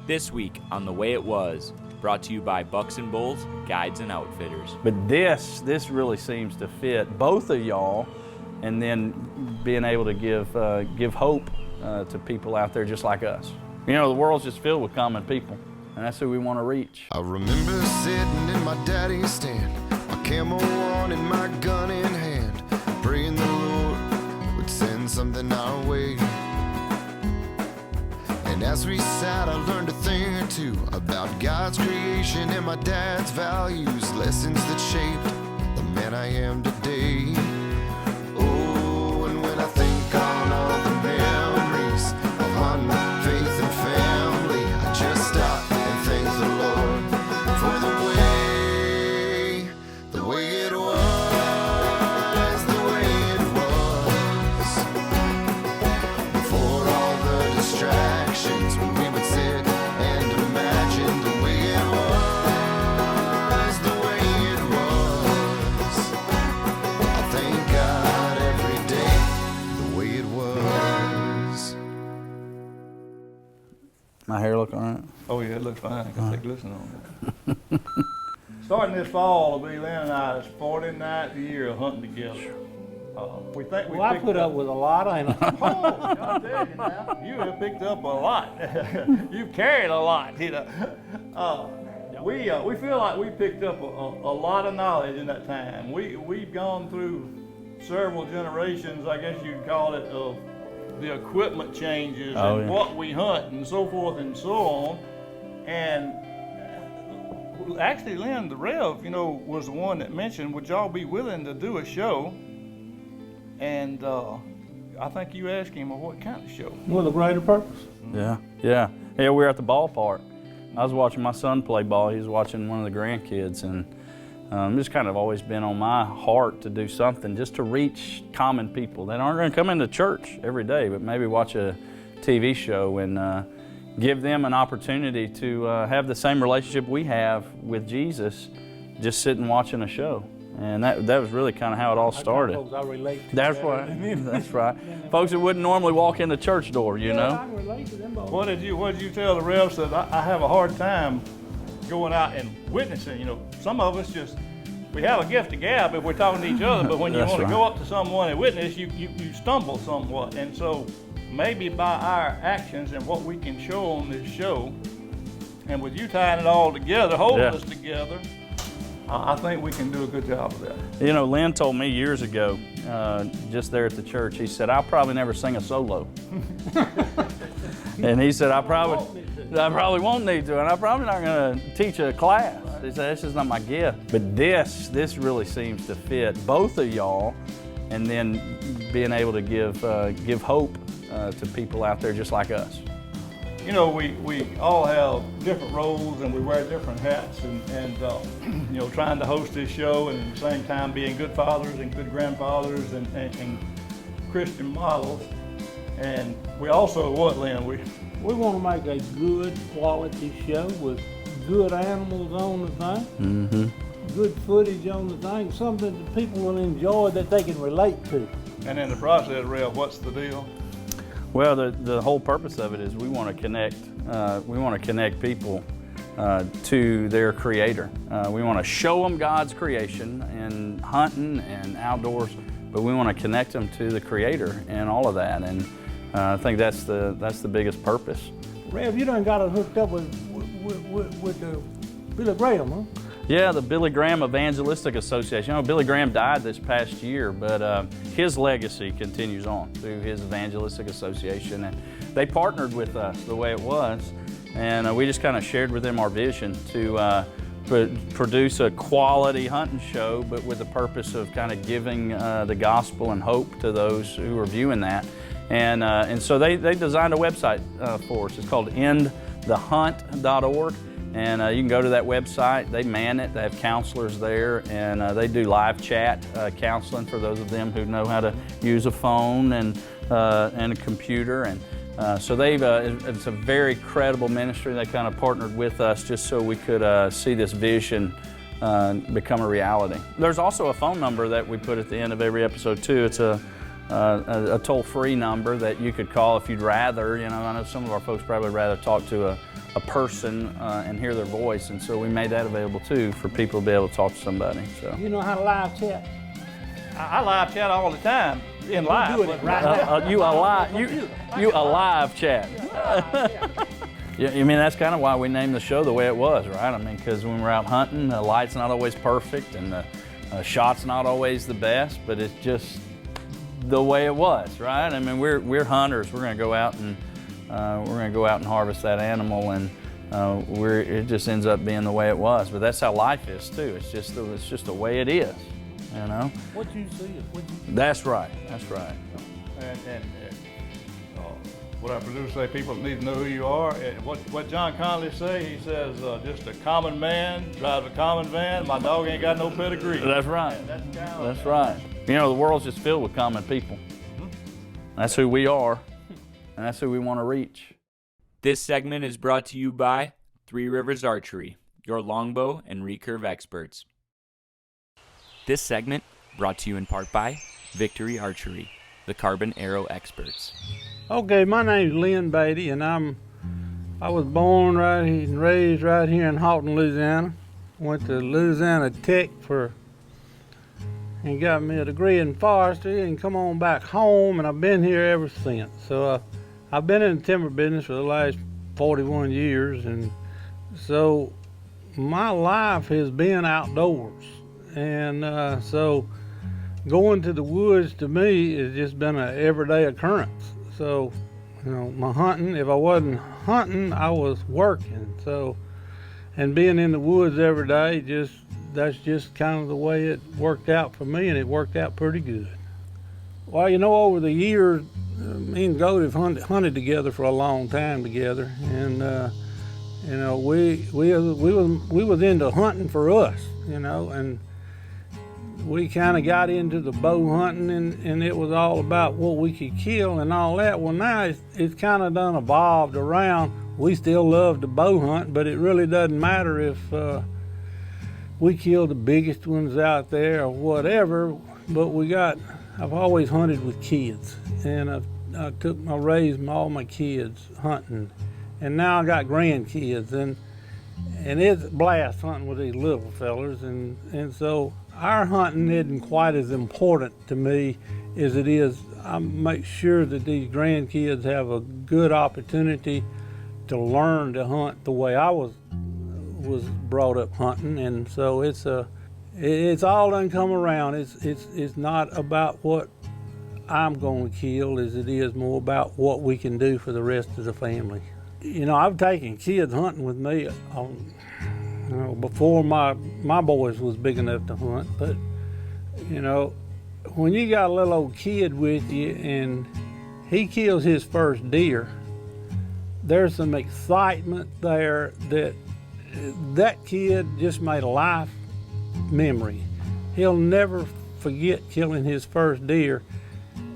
This week on The Way It Was, brought to you by Bucks and Bulls, Guides and Outfitters. But this really seems to fit both of y'all, and then being able to give hope to people out there just like us. You know, the world's just filled with common people, and that's who we want to reach. I remember sitting in my daddy's stand, my camo on and my gun in hand, praying the Lord would send something our way. And as we sat, I learned a thing or two about God's creation and my dad's values, lessons that shaped the man I am today. Oh, and when I think on all the memories of hunting, faith, and family, I just stop and thank the Lord for the way it was, the way it was, before all the distractions, when we would sit and imagine the way it was, the way it was. I thank God every day, the way it was. My hair look all right? Oh yeah, it looks fine. I can take a listen on it. Starting this fall, Lynn and I, it's 49th year of hunting together. We think we Well, I picked put up with a lot, ain't I? Oh, I'll tell you now, you have picked up a lot. You've carried a lot, you know. We feel like we picked up a lot of knowledge in that time. We've gone through several generations, I guess you'd call it, of the equipment changes and what we hunt and so forth and so on. And actually, Lynn, the Rev, you know, was the one that mentioned, would y'all be willing to do a show? And I think you asked him, well, what kind of show? With a greater purpose. Yeah, we were at the ballpark. I was watching my son play ball. He was watching one of the grandkids, and it's kind of always been on my heart to do something just to reach common people that aren't going to come into church every day, but maybe watch a TV show and give them an opportunity to have the same relationship we have with Jesus, just sitting watching a show. And that was really kind of how it all started. Folks I relate to. That's right. That's right. Folks that wouldn't normally walk in the church door, you know. I can relate to them both. What did you tell the Rev? Said I have a hard time going out and witnessing. You know, some of us we have a gift of gab if we're talking to each other, but when you That's want to right. go up to someone and witness, you stumble somewhat. And so maybe by our actions and what we can show on this show, and with you tying it all together, holding us together, I think we can do a good job of that. You know, Lynn told me years ago, just there at the church, he said, I'll probably never sing a solo. And he said, I probably won't need to, and I'm probably not going to teach a class. He said, this is not my gift. But this really seems to fit both of y'all, and then being able to give hope to people out there just like us. You know, we all have different roles and we wear different hats, and you know, trying to host this show and at the same time being good fathers and good grandfathers and Christian models. And we also, Lynn? We want to make a good quality show with good animals on the thing, good footage on the thing, something that people will enjoy that they can relate to. And in the process, Rev, what's the deal? Well, the whole purpose of it is we want to connect. We want to connect people to their Creator. We want to show them God's creation and hunting and outdoors, but we want to connect them to the Creator and all of that. And I think that's the biggest purpose. Rev, you done got it hooked up with the Billy Graham, huh? Yeah, the Billy Graham Evangelistic Association. You know, Billy Graham died this past year, but his legacy continues on through his Evangelistic Association. And they partnered with us, The Way It Was, and we just kind of shared with them our vision to produce a quality hunting show, but with the purpose of kind of giving the gospel and hope to those who are viewing that. And so they designed a website for us. It's called endthehunt.org. And you can go to that website. They man it. They have counselors there, and they do live chat counseling for those of them who know how to use a phone and a computer. And so it's a very credible ministry. They kind of partnered with us just so we could see this vision become a reality. There's also a phone number that we put at the end of every episode too. It's a toll-free number that you could call if you'd rather. You know, I know some of our folks probably rather talk to a a person and hear their voice, and so we made that available too for people to be able to talk to somebody. So You know how to live chat? I live chat all the time in live. doing it right now. you alive chat. Yeah, I mean, that's kind of why we named the show the way it was, right? I mean, because when we're out hunting, the light's not always perfect and the shot's not always the best, but it's just the way it was, right? I mean, we're hunters. We're going to go out and harvest that animal, and it just ends up being the way it was. But that's how life is too. It's just the way it is, you know. What you see is what you. That's right. That's right. And what our producer say, people need to know who you are. And what John Conley say, he says, just a common man drives a common van. My dog ain't got no pedigree. That's right. And That's right. You know, the world's just filled with common people. That's who we are, and that's who we want to reach. This segment is brought to you by Three Rivers Archery, your longbow and recurve experts. This segment brought to you in part by Victory Archery, the carbon arrow experts. Okay, my name's Lynn Beatty, and I was born right here and raised right here in Houghton, Louisiana. Went to Louisiana Tech and got me a degree in forestry and come on back home, and I've been here ever since. So I've been in the timber business for the last 41 years, and so my life has been outdoors. And so going to the woods to me has just been an everyday occurrence. So, you know, my hunting, if I wasn't hunting, I was working. So, and being in the woods every day, that's just kind of the way it worked out for me, and it worked out pretty good. Well, you know, over the years, me and Goat have hunted together for a long time together, and you know, we was into hunting for us, you know, and we kind of got into the bow hunting, and it was all about what we could kill and all that. Well, now it's kind of done evolved around. We still love to bow hunt, but it really doesn't matter if we kill the biggest ones out there or whatever. But I've always hunted with kids, and I raised all my kids hunting, and now I got grandkids, and it's a blast hunting with these little fellers, and so our hunting isn't quite as important to me as it is. I make sure that these grandkids have a good opportunity to learn to hunt the way I was brought up hunting, and so it's all done come around. It's not about what I'm going to kill as it is more about what we can do for the rest of the family. You know, I've taken kids hunting with me before my boys was big enough to hunt, but you know, when you got a little old kid with you and he kills his first deer, there's some excitement there that kid just made a life memory. He'll never forget killing his first deer,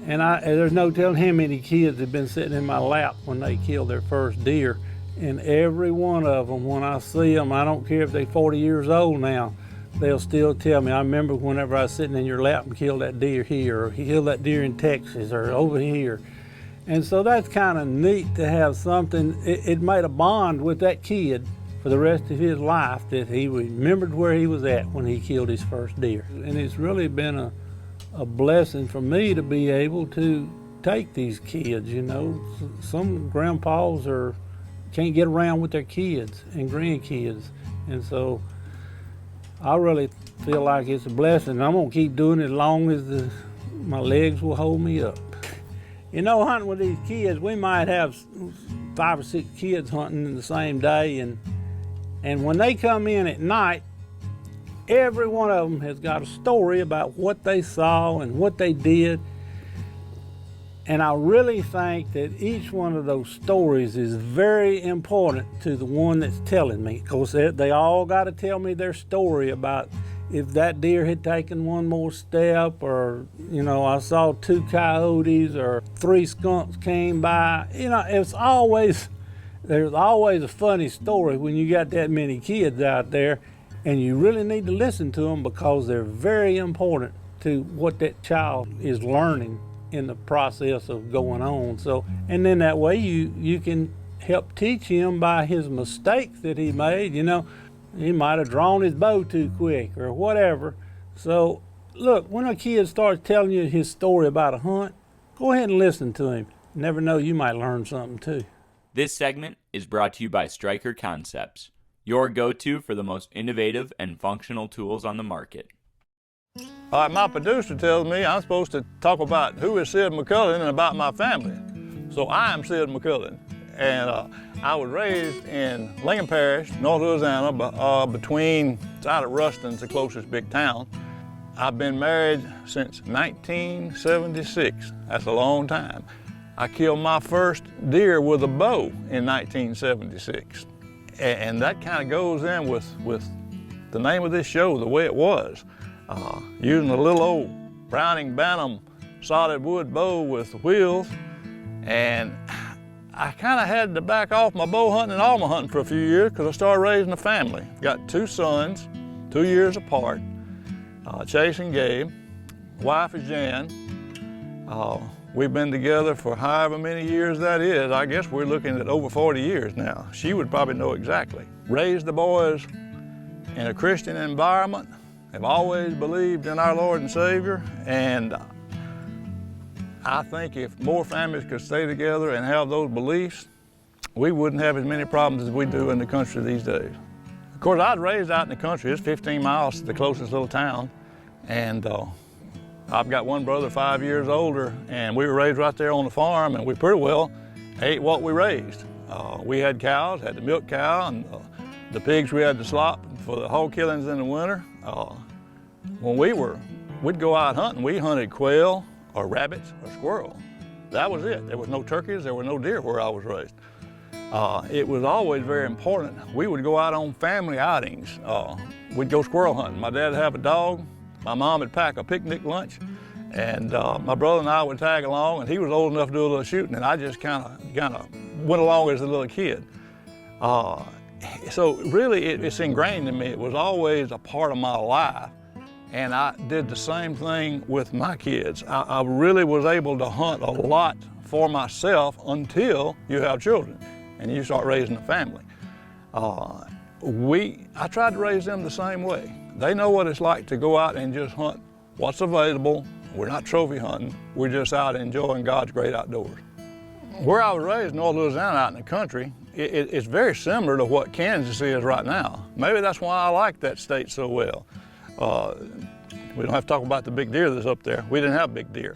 and there's no telling how many kids have been sitting in my lap when they killed their first deer. And every one of them, when I see them, I don't care if they're 40 years old now, they'll still tell me, I remember whenever I was sitting in your lap and killed that deer here, or killed that deer in Texas, or over here. And so that's kind of neat to have something. It made a bond with that kid for the rest of his life, that he remembered where he was at when he killed his first deer. And it's really been a blessing for me to be able to take these kids, you know. Some grandpas can't get around with their kids and grandkids, and so I really feel like it's a blessing. I'm gonna keep doing it as long as my legs will hold me up. You know, hunting with these kids, we might have 5 or 6 kids hunting in the same day, and when they come in at night, every one of them has got a story about what they saw and what they did. And I really think that each one of those stories is very important to the one that's telling me. Of course, they all got to tell me their story about if that deer had taken one more step, or, you know, I saw 2 coyotes or 3 skunks came by. You know, there's always a funny story when you got that many kids out there, and you really need to listen to them because they're very important to what that child is learning in the process of going on. So, and then that way you can help teach him by his mistakes that he made. You know, he might have drawn his bow too quick or whatever. So, look, when a kid starts telling you his story about a hunt, go ahead and listen to him. Never know, you might learn something too. This segment is brought to you by Striker Concepts, your go-to for the most innovative and functional tools on the market. All right, my producer tells me I'm supposed to talk about who is Sid McCullen and about my family. So I am Sid McCullen, and I was raised in Lincoln Parish, North Louisiana, between, it's out of Ruston's the closest big town. I've been married since 1976. That's a long time. I killed my first deer with a bow in 1976. And that kind of goes in with the name of this show, the way it was. Using a little old Browning Bantam solid wood bow with wheels. And I kind of had to back off my bow hunting and all my hunting for a few years because I started raising a family. Got 2 sons, 2 years apart, Chase and Gabe. Wife is Jan. We've been together for however many years that is. I guess we're looking at over 40 years now. She would probably know exactly. Raised the boys in a Christian environment, have always believed in our Lord and Savior, and I think if more families could stay together and have those beliefs, we wouldn't have as many problems as we do in the country these days. Of course, I was raised out in the country. It's 15 miles to the closest little town, and I've got one brother 5 years older, and we were raised right there on the farm, and we pretty well ate what we raised. We had cows, had the milk cow, and the pigs we had to slop for the hog killings in the winter. When we'd go out hunting, we hunted quail or rabbits or squirrel. That was it. There was no turkeys, there were no deer where I was raised. It was always very important. We would go out on family outings. We'd go squirrel hunting. My dad would have a dog. My mom would pack a picnic lunch, and my brother and I would tag along, and he was old enough to do a little shooting, and I just kind of went along as a little kid. So really, it's ingrained in me. It was always a part of my life, and I did the same thing with my kids. I really was able to hunt a lot for myself until you have children, and you start raising a family. I tried to raise them the same way. They know what it's like to go out and just hunt what's available. We're not trophy hunting. We're just out enjoying God's great outdoors. Where I was raised, North Louisiana, out in the country, it's very similar to what Kansas is right now. Maybe that's why I like that state so well. We don't have to talk about the big deer that's up there. We didn't have big deer.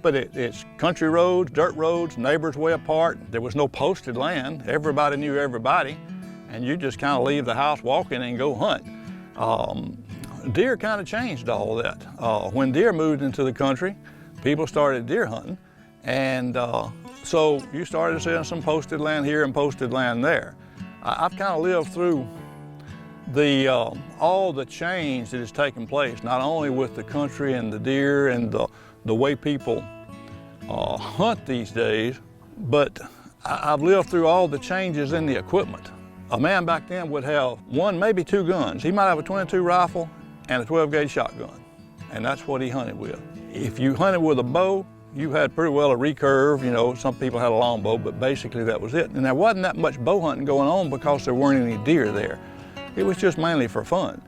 But it's country roads, dirt roads, neighbors way apart. There was no posted land. Everybody knew everybody. And you just kind of leave the house walking and go hunt. Deer kind of changed all that. When deer moved into the country, people started deer hunting, and so you started seeing some posted land here and posted land there. I've kind of lived through all the change that has taken place, not only with the country and the deer and the way people hunt these days, but I've lived through all the changes in the equipment. A man back then would have 1, maybe 2 guns. He might have a .22 rifle and a 12-gauge shotgun, and that's what he hunted with. If you hunted with a bow, you had pretty well a recurve. You know, some people had a long bow, but basically that was it. And there wasn't that much bow hunting going on because there weren't any deer there. It was just mainly for fun.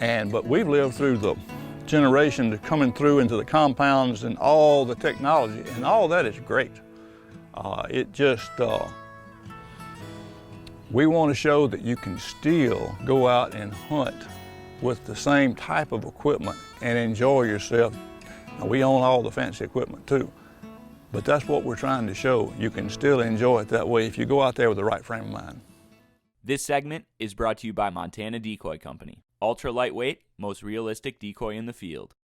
But we've lived through the generation coming through into the compounds and all the technology, and all that is great. We want to show that you can still go out and hunt with the same type of equipment and enjoy yourself. Now, we own all the fancy equipment too, but that's what we're trying to show. You can still enjoy it that way if you go out there with the right frame of mind. This segment is brought to you by Montana Decoy Company. Ultra lightweight, most realistic decoy in the field.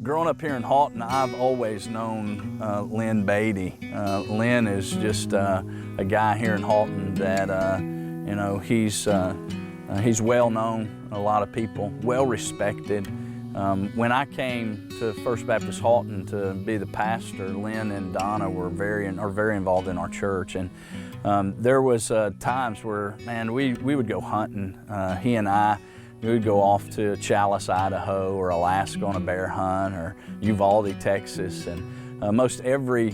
Growing up here in Halton, I've always known Lynn Beatty. Lynn is just a guy here in Halton that, he's well known, a lot of people, well respected. When I came to First Baptist Halton to be the pastor, Lynn and Donna are very involved in our church, and there was times where, man, we would go hunting. He and I. We would go off to Chalice, Idaho, or Alaska on a bear hunt, or Uvalde, Texas, and most every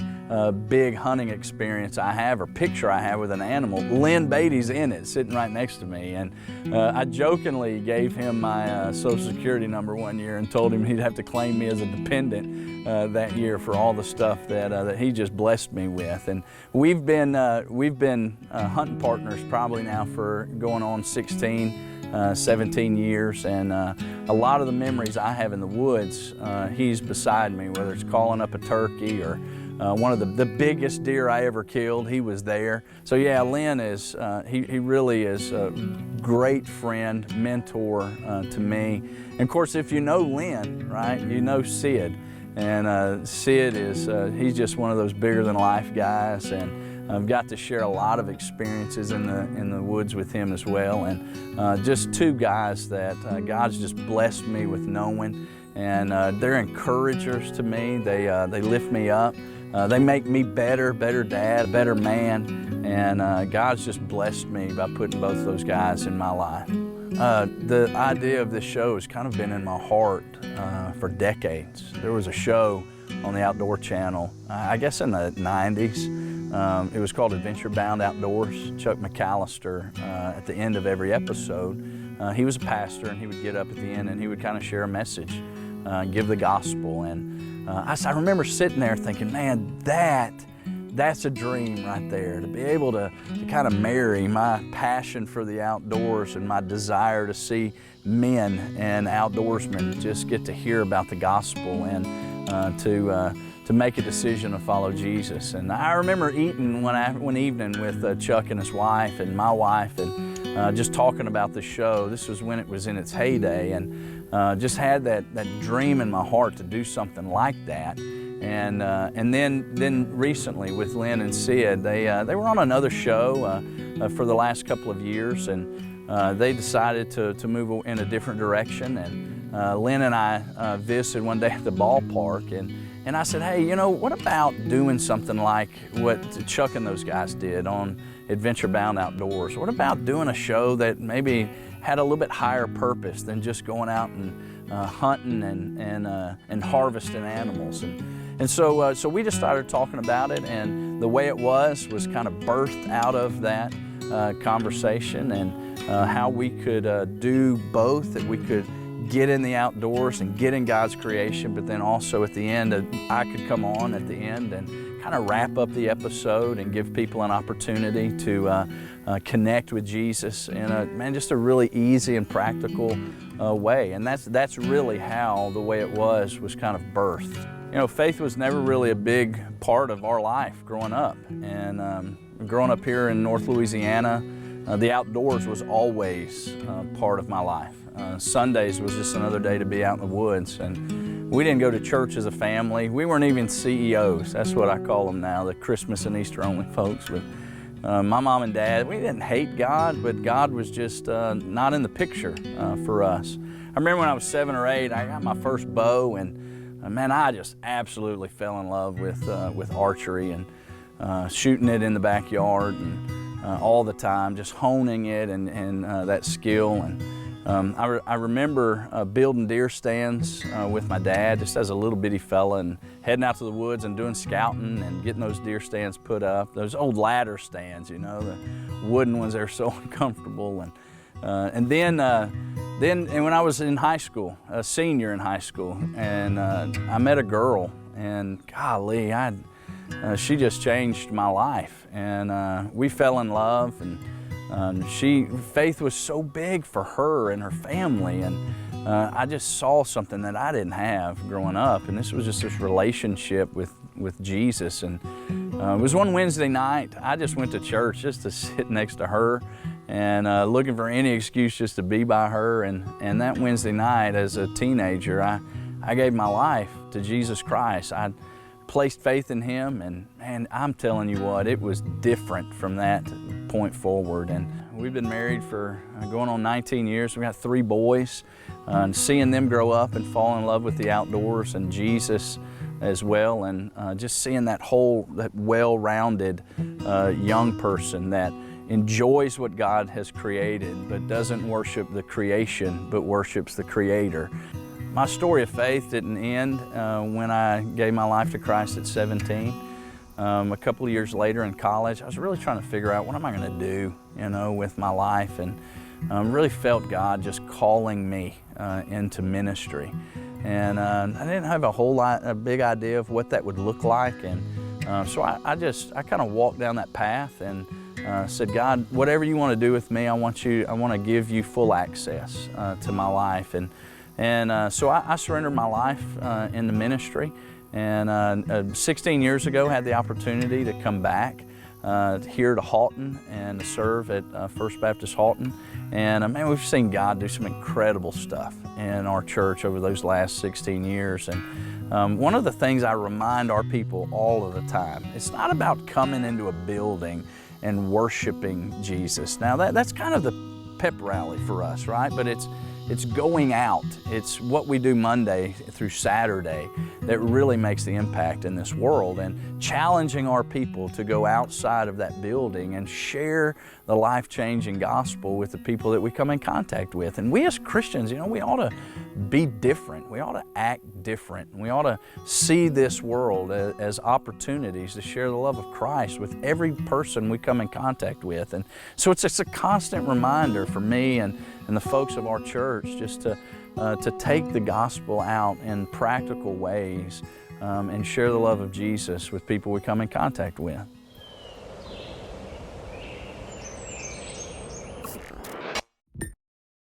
big hunting experience I have or picture I have with an animal, Lynn Beatty's in it, sitting right next to me. And I jokingly gave him my Social Security number one year and told him he'd have to claim me as a dependent that year for all the stuff that he just blessed me with. And we've been hunting partners probably now for going on 17 years, and a lot of the memories I have in the woods, he's beside me, whether it's calling up a turkey or one of the biggest deer I ever killed, he was there. So yeah, Lynn is, he really is a great friend, mentor to me. And of course, if you know Lynn, right, you know Sid. And Sid is, he's just one of those bigger than life guys, and I've got to share a lot of experiences in the woods with him as well. And just two guys that God's just blessed me with knowing, and they're encouragers to me. They lift me up. They make me better dad, better man, and God's just blessed me by putting both of those guys in my life. The idea of this show has kind of been in my heart for decades. There was a show on the Outdoor Channel, I guess in the 90s. It was called Adventure Bound Outdoors. Chuck McAllister, at the end of every episode, he was a pastor, and he would get up at the end and he would kind of share a message, give the gospel. And I remember sitting there thinking, man, that's a dream right there, to be able to kind of marry my passion for the outdoors and my desire to see men and outdoorsmen just get to hear about the gospel and to make a decision to follow Jesus. And I remember eating one evening with Chuck and his wife and my wife, and just talking about the show. This was when it was in its heyday, and just had that dream in my heart to do something like that. And then recently with Lynn and Sid, they were on another show for the last couple of years, and they decided to move in a different direction. And Lynn and I visited one day at the ballpark, and I said, hey, you know, what about doing something like what Chuck and those guys did on Adventure Bound Outdoors? What about doing a show that maybe had a little bit higher purpose than just going out and hunting and harvesting animals? And so we just started talking about it, and the way it was kind of birthed out of that conversation, and how we could do both, that we could get in the outdoors and get in God's creation, but then also at the end, I could come on at the end and kind of wrap up the episode and give people an opportunity to connect with Jesus in just a really easy and practical way. And that's really how the way it was kind of birthed. You know, faith was never really a big part of our life growing up. And growing up here in North Louisiana, the outdoors was always part of my life. Sundays was just another day to be out in the woods. And we didn't go to church as a family. We weren't even CEOs. That's what I call them now, the Christmas and Easter only folks. But my mom and dad, we didn't hate God, but God was just not in the picture for us. I remember when I was 7 or 8, I got my first bow, and man, I just absolutely fell in love with archery and shooting it in the backyard and all the time, just honing it and that skill. And I remember building deer stands with my dad just as a little bitty fella, and heading out to the woods and doing scouting and getting those deer stands put up. Those old ladder stands, you know, the wooden ones, they're so uncomfortable. And then when I was in high school, a senior in high school, and I met a girl, and golly, she just changed my life. And we fell in love, and faith was so big for her and her family, and I just saw something that I didn't have growing up, and this was just this relationship with Jesus. And it was one Wednesday night, I just went to church just to sit next to her, and looking for any excuse just to be by her. And that Wednesday night, as a teenager, I gave my life to Jesus Christ. I placed faith in Him, and I'm telling you what, it was different from that point forward. And we've been married for going on 19 years. We've got 3 boys, and seeing them grow up and fall in love with the outdoors and Jesus as well, and just seeing that well-rounded young person that enjoys what God has created, but doesn't worship the creation, but worships the Creator. My story of faith didn't end when I gave my life to Christ at 17. A couple of years later in college, I was really trying to figure out what am I going to do, with my life, and really felt God just calling me into ministry. And I didn't have a big idea of what that would look like, and so I kind of walked down that path and said, God, whatever you want to do with me, I want to give you full access to my life, and so I surrendered my life into ministry. And 16 years ago, had the opportunity to come back here to Halton and to serve at First Baptist Halton. And man, we've seen God do some incredible stuff in our church over those last 16 years. And one of the things I remind our people all of the time, it's not about coming into a building and worshiping Jesus. Now that's kind of the pep rally for us, right? But it's going out. It's what we do Monday through Saturday that really makes the impact in this world, and challenging our people to go outside of that building and share the life-changing gospel with the people that we come in contact with. And we as Christians, we ought to be different. We ought to act different. We ought to see this world as opportunities to share the love of Christ with every person we come in contact with. And so it's a constant reminder for me and the folks of our church just to take the gospel out in practical ways and share the love of Jesus with people we come in contact with.